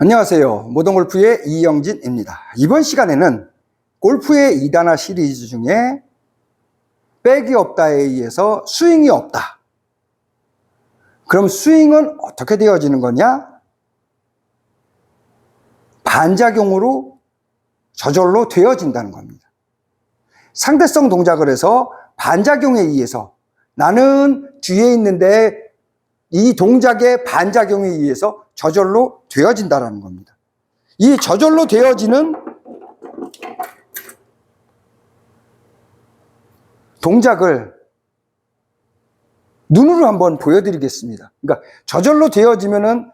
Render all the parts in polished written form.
안녕하세요. 모던골프의 이영진입니다. 이번 시간에는 골프의 2단화 시리즈 중에 백이 없다에 의해서 스윙이 없다. 그럼 스윙은 어떻게 되어지는 거냐? 반작용으로 저절로 되어진다는 겁니다. 상대성 동작을 해서 반작용에 의해서 나는 뒤에 있는데 이 동작의 반작용에 의해서 저절로 되어진다는 겁니다. 이 저절로 되어지는 동작을 눈으로 한번 보여드리겠습니다. 그러니까 저절로 되어지면은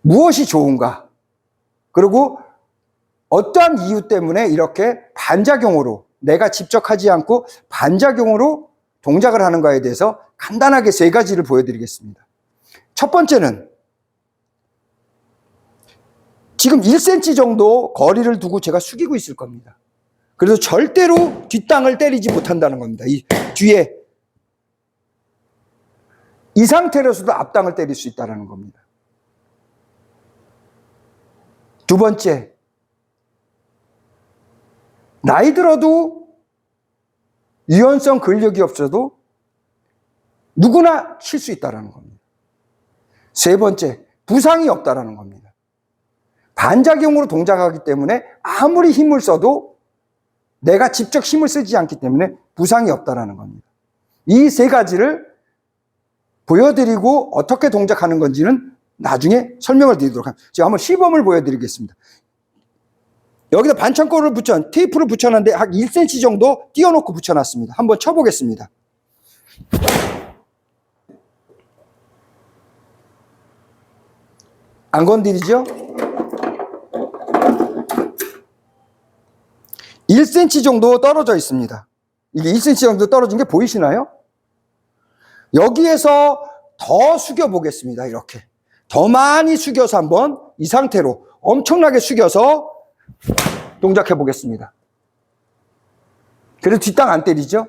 무엇이 좋은가? 그리고 어떠한 이유 때문에 이렇게 반작용으로 내가 직접 하지 않고 반작용으로 동작을 하는가에 대해서 간단하게 세 가지를 보여드리겠습니다. 첫 번째는 지금 1cm 정도 거리를 두고 제가 숙이고 있을 겁니다. 그래서 절대로 뒷땅을 때리지 못한다는 겁니다. 이 뒤에 이 상태로서도 앞땅을 때릴 수 있다는 겁니다. 두 번째, 나이 들어도 유연성 근력이 없어도 누구나 칠 수 있다는 겁니다. 세 번째, 부상이 없다는 겁니다. 반작용으로 동작하기 때문에 아무리 힘을 써도 내가 직접 힘을 쓰지 않기 때문에 부상이 없다는 겁니다. 이 세 가지를 보여드리고 어떻게 동작하는 건지는 나중에 설명을 드리도록 합니다. 제가 한번 시범을 보여드리겠습니다. 여기다 반창고를 테이프를 붙여놨는데 한 1cm 정도 띄워놓고 붙여놨습니다. 한번 쳐보겠습니다. 안 건드리죠? 1cm 정도 떨어져 있습니다. 이게 1cm 정도 떨어진 게 보이시나요? 여기에서 더 숙여 보겠습니다. 이렇게 더 많이 숙여서 한번 이 상태로 엄청나게 숙여서 동작해 보겠습니다. 그래도 뒷땅 안 때리죠?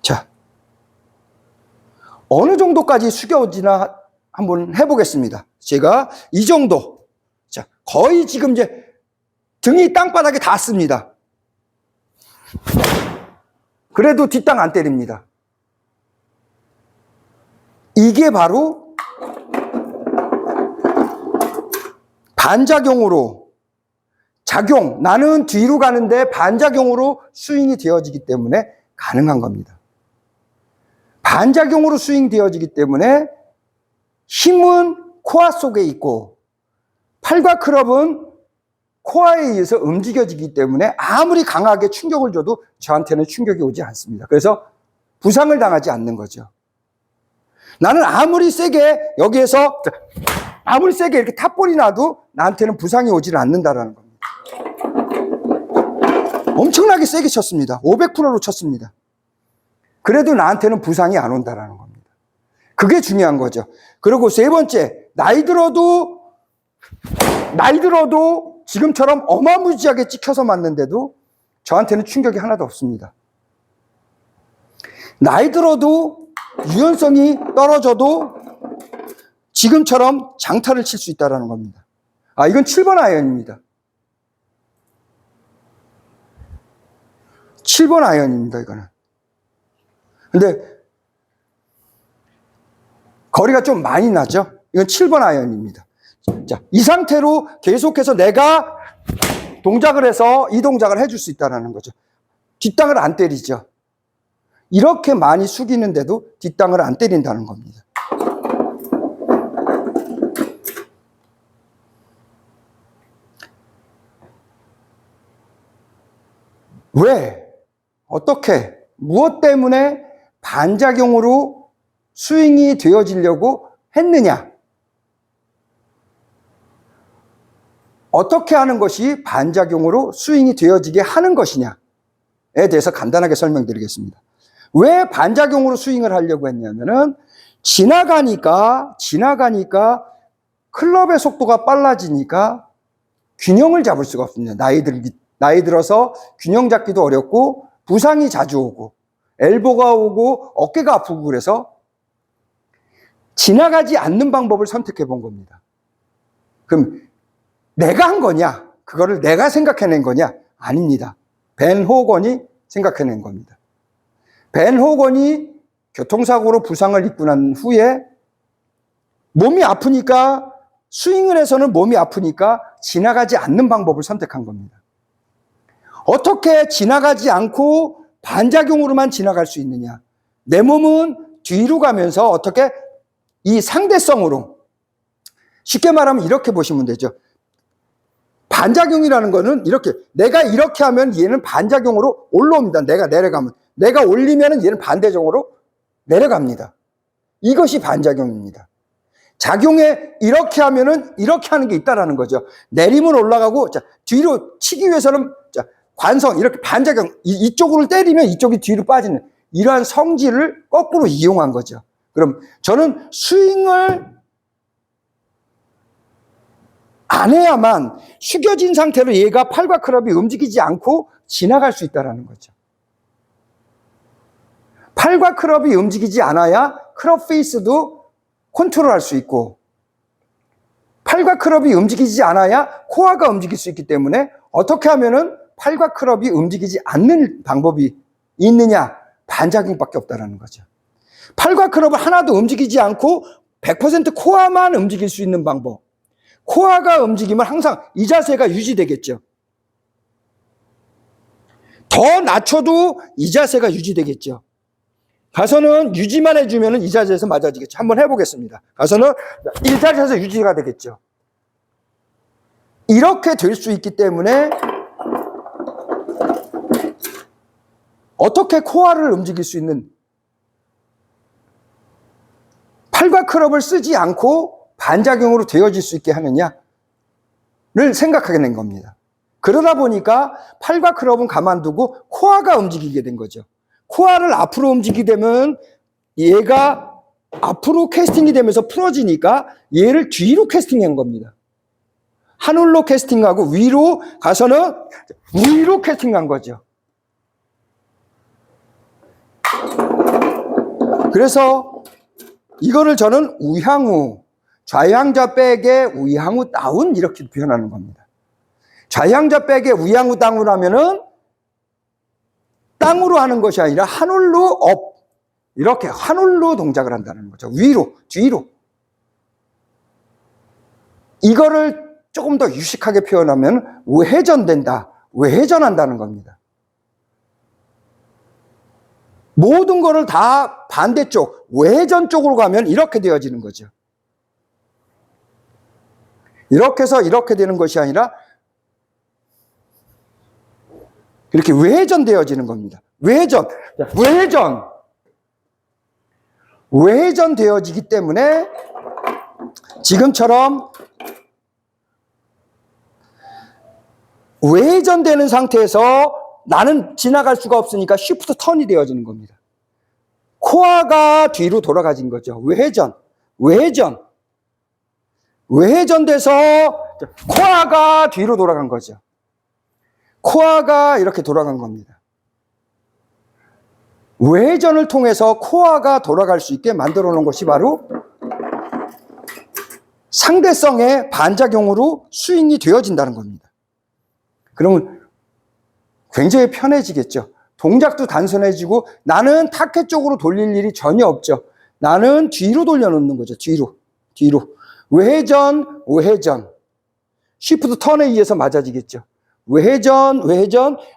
자, 어느 정도까지 숙여지나 한번 해보겠습니다. 제가 이 정도, 자, 거의 지금 이제 등이 땅바닥에 닿습니다. 그래도 뒷땅 안 때립니다. 이게 바로 반작용으로 나는 뒤로 가는데 반작용으로 스윙이 되어지기 때문에 가능한 겁니다. 반작용으로 스윙 되어지기 때문에 힘은 코어 속에 있고 팔과 클럽은 코어에 의해서 움직여지기 때문에 아무리 강하게 충격을 줘도 저한테는 충격이 오지 않습니다. 그래서 부상을 당하지 않는 거죠. 나는 아무리 세게 여기에서 아무리 세게 이렇게 탑볼이 나도 나한테는 부상이 오지를 않는다라는 겁니다. 엄청나게 세게 쳤습니다. 500%로 쳤습니다. 그래도 나한테는 부상이 안 온다라는 겁니다. 그게 중요한 거죠. 그리고 세 번째, 나이 들어도 지금처럼 어마무지하게 찍혀서 맞는데도 저한테는 충격이 하나도 없습니다. 나이 들어도 유연성이 떨어져도 지금처럼 장타를 칠 수 있다는 겁니다. 이건 7번 아이언입니다. 7번 아이언입니다, 이거는. 근데 거리가 좀 많이 나죠? 이건 7번 아이언입니다. 자, 이 상태로 계속해서 내가 동작을 해서 이 동작을 해줄 수 있다는 거죠. 뒷땅을 안 때리죠. 이렇게 많이 숙이는데도 뒷땅을 안 때린다는 겁니다. 왜? 어떻게? 무엇 때문에 반작용으로 스윙이 되어지려고 했느냐? 어떻게 하는 것이 반작용으로 스윙이 되어지게 하는 것이냐에 대해서 간단하게 설명드리겠습니다. 왜 반작용으로 스윙을 하려고 했냐면은 지나가니까 클럽의 속도가 빨라지니까 균형을 잡을 수가 없습니다. 나이 들어서 균형 잡기도 어렵고 부상이 자주 오고 엘보가 오고 어깨가 아프고 그래서 지나가지 않는 방법을 선택해 본 겁니다. 그럼 내가 한 거냐? 그거를 내가 생각해낸 거냐? 아닙니다. 벤 호건이 생각해낸 겁니다. 벤 호건이 교통사고로 부상을 입고 난 후에 몸이 아프니까, 스윙을 해서는 몸이 아프니까 지나가지 않는 방법을 선택한 겁니다. 어떻게 지나가지 않고 반작용으로만 지나갈 수 있느냐? 내 몸은 뒤로 가면서 어떻게 이 상대성으로, 쉽게 말하면 이렇게 보시면 되죠. 반작용이라는 거는 이렇게, 내가 이렇게 하면 얘는 반작용으로 올라옵니다. 내가 내려가면. 내가 올리면 얘는 반대적으로 내려갑니다. 이것이 반작용입니다. 작용에 이렇게 하면은 이렇게 하는 게 있다라는 거죠. 내리면 올라가고, 자, 뒤로 치기 위해서는, 자, 관성, 이렇게 반작용, 이쪽으로 때리면 이쪽이 뒤로 빠지는 이러한 성질을 거꾸로 이용한 거죠. 그럼 저는 스윙을 안 해야만 숙여진 상태로 얘가 팔과 클럽이 움직이지 않고 지나갈 수 있다는 거죠. 팔과 클럽이 움직이지 않아야 클럽 페이스도 컨트롤할 수 있고, 팔과 클럽이 움직이지 않아야 코어가 움직일 수 있기 때문에 어떻게 하면은 팔과 클럽이 움직이지 않는 방법이 있느냐? 반작용밖에 없다는 거죠. 팔과 클럽을 하나도 움직이지 않고 100% 코어만 움직일 수 있는 방법. 코어가 움직이면 항상 이 자세가 유지되겠죠. 더 낮춰도 이 자세가 유지되겠죠. 가서는 유지만 해주면 이 자세에서 맞아지겠죠. 한번 해보겠습니다. 가서는 이 자세에서 유지가 되겠죠. 이렇게 될 수 있기 때문에 어떻게 코어를 움직일 수 있는, 팔과 클럽을 쓰지 않고 반작용으로 되어질 수 있게 하느냐를 생각하게 된 겁니다. 그러다 보니까 팔과 클럽은 가만두고 코어가 움직이게 된 거죠. 코어를 앞으로 움직이게 되면 얘가 앞으로 캐스팅이 되면서 풀어지니까 얘를 뒤로 캐스팅한 겁니다. 하늘로 캐스팅하고 위로 가서는 위로 캐스팅한 거죠. 그래서 이거를 저는 우향우, 좌향좌 백의 우향우 다운 이렇게 표현하는 겁니다. 좌향좌 백의 우향우 다운 하면은 땅으로 하는 것이 아니라 하늘로 업, 이렇게 하늘로 동작을 한다는 거죠. 위로, 뒤로. 이거를 조금 더 유식하게 표현하면 외회전된다, 외회전한다는 겁니다. 모든 거를 다 반대쪽, 외회전 쪽으로 가면 이렇게 되어지는 거죠. 이렇게 해서 이렇게 되는 것이 아니라 이렇게 외회전 되어지는 겁니다. 외회전, 외회전 되어지기 때문에 지금처럼 외회전되는 상태에서 나는 지나갈 수가 없으니까 쉬프트 턴이 되어지는 겁니다. 코어가 뒤로 돌아가진 거죠. 외회전돼서 코어가 뒤로 돌아간 거죠. 코어가 이렇게 돌아간 겁니다. 외회전을 통해서 코어가 돌아갈 수 있게 만들어 놓은 것이 바로 상대성의 반작용으로 스윙이 되어진다는 겁니다. 그러면 굉장히 편해지겠죠. 동작도 단순해지고 나는 타켓 쪽으로 돌릴 일이 전혀 없죠. 나는 뒤로 돌려놓는 거죠. 뒤로. 외회전. 쉬프트 턴에 의해서 맞아지겠죠. 외회전.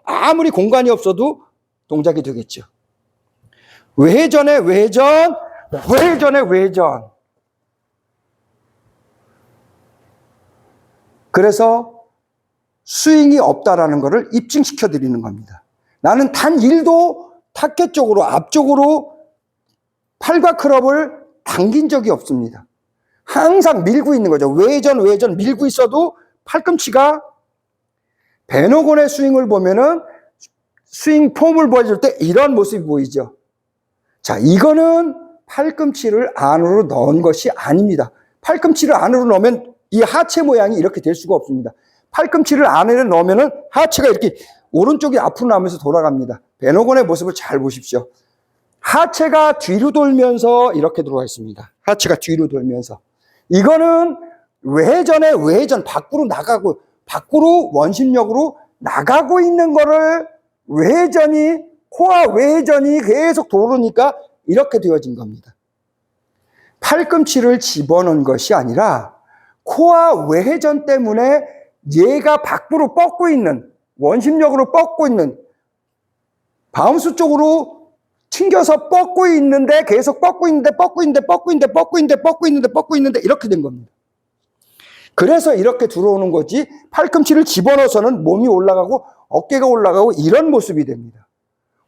아무리 공간이 없어도 동작이 되겠죠. 외회전의 외회전. 그래서 스윙이 없다라는 것을 입증시켜 드리는 겁니다. 나는 단 1도 타켓 쪽으로, 앞쪽으로 팔과 클럽을 당긴 적이 없습니다. 항상 밀고 있는 거죠. 외전 밀고 있어도 팔꿈치가, 벤 호건의 스윙을 보면은 스윙 폼을 보여줄 때 이런 모습이 보이죠. 자, 이거는 팔꿈치를 안으로 넣은 것이 아닙니다. 팔꿈치를 안으로 넣으면 이 하체 모양이 이렇게 될 수가 없습니다. 팔꿈치를 안에 넣으면은 하체가 이렇게 오른쪽이 앞으로 나면서 돌아갑니다. 벤 호건의 모습을 잘 보십시오. 하체가 뒤로 돌면서 이렇게 들어와 있습니다. 하체가 뒤로 돌면서. 이거는 외전, 밖으로 나가고, 밖으로 원심력으로 나가고 있는 거를 코어 외전이 계속 도르니까 이렇게 되어진 겁니다. 팔꿈치를 집어넣은 것이 아니라 코어 외전 때문에 얘가 밖으로 뻗고 있는, 원심력으로 뻗고 있는, 바운스 쪽으로 튕겨서 뻗고 있는데 계속 뻗고 있는데 이렇게 된 겁니다. 그래서 이렇게 들어오는 거지, 팔꿈치를 집어넣어서는 몸이 올라가고 어깨가 올라가고 이런 모습이 됩니다.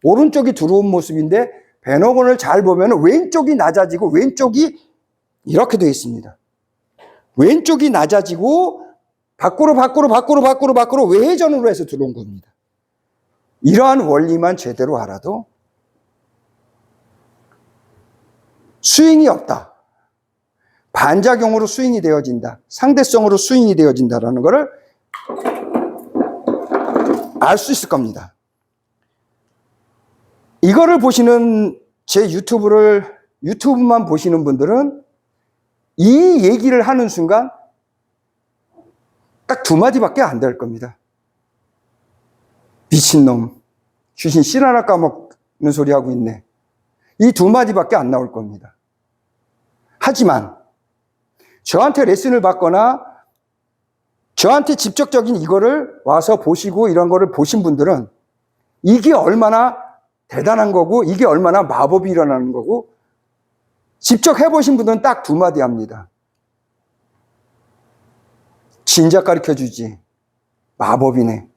오른쪽이 들어온 모습인데 배너건을 잘 보면 왼쪽이 낮아지고 왼쪽이 이렇게 되어 있습니다. 왼쪽이 낮아지고 밖으로 외전으로 해서 들어온 겁니다. 이러한 원리만 제대로 알아도 스윙이 없다. 반작용으로 스윙이 되어진다. 상대성으로 스윙이 되어진다라는 것을 알 수 있을 겁니다. 이거를 보시는 제 유튜브만 보시는 분들은 이 얘기를 하는 순간 딱 두 마디밖에 안 될 겁니다. 미친놈, 귀신 씨 하나 까먹는 소리 하고 있네. 이 두 마디밖에 안 나올 겁니다. 하지만 저한테 레슨을 받거나 저한테 직접적인 이거를 와서 보시고 이런 거를 보신 분들은 이게 얼마나 대단한 거고 이게 얼마나 마법이 일어나는 거고 직접 해보신 분들은 딱 두 마디 합니다. 진작 가르쳐주지. 마법이네.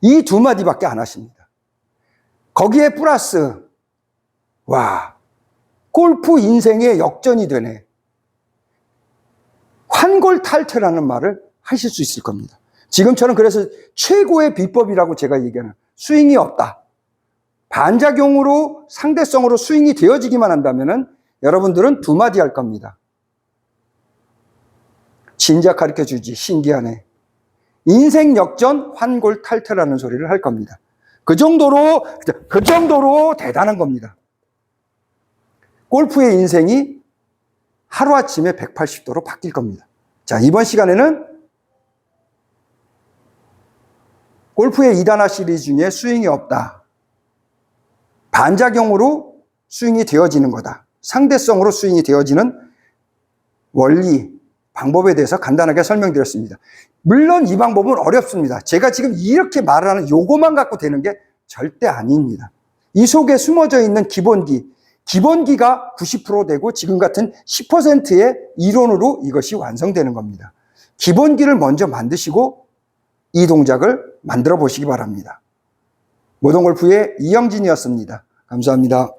이 두 마디밖에 안 하십니다. 거기에 플러스 와, 골프 인생의 역전이 되네. 환골탈태라는 말을 하실 수 있을 겁니다. 지금처럼 그래서 최고의 비법이라고 제가 얘기하는 스윙이 없다. 반작용으로 상대성으로 스윙이 되어지기만 한다면은 여러분들은 두 마디 할 겁니다. 진작 가르쳐주지. 신기하네. 인생 역전 환골탈태라는 소리를 할 겁니다. 그 정도로 대단한 겁니다. 골프의 인생이 하루아침에 180도로 바뀔 겁니다. 자, 이번 시간에는 골프의 2단화 시리즈 중에 스윙이 없다. 반작용으로 스윙이 되어지는 거다. 상대성으로 스윙이 되어지는 원리, 방법에 대해서 간단하게 설명드렸습니다. 물론 이 방법은 어렵습니다. 제가 지금 이렇게 말하는 요거만 갖고 되는 게 절대 아닙니다. 이 속에 숨어져 있는 기본기가 90% 되고 지금 같은 10%의 이론으로 이것이 완성되는 겁니다. 기본기를 먼저 만드시고 이 동작을 만들어 보시기 바랍니다. 모던골프의 이영진이었습니다. 감사합니다.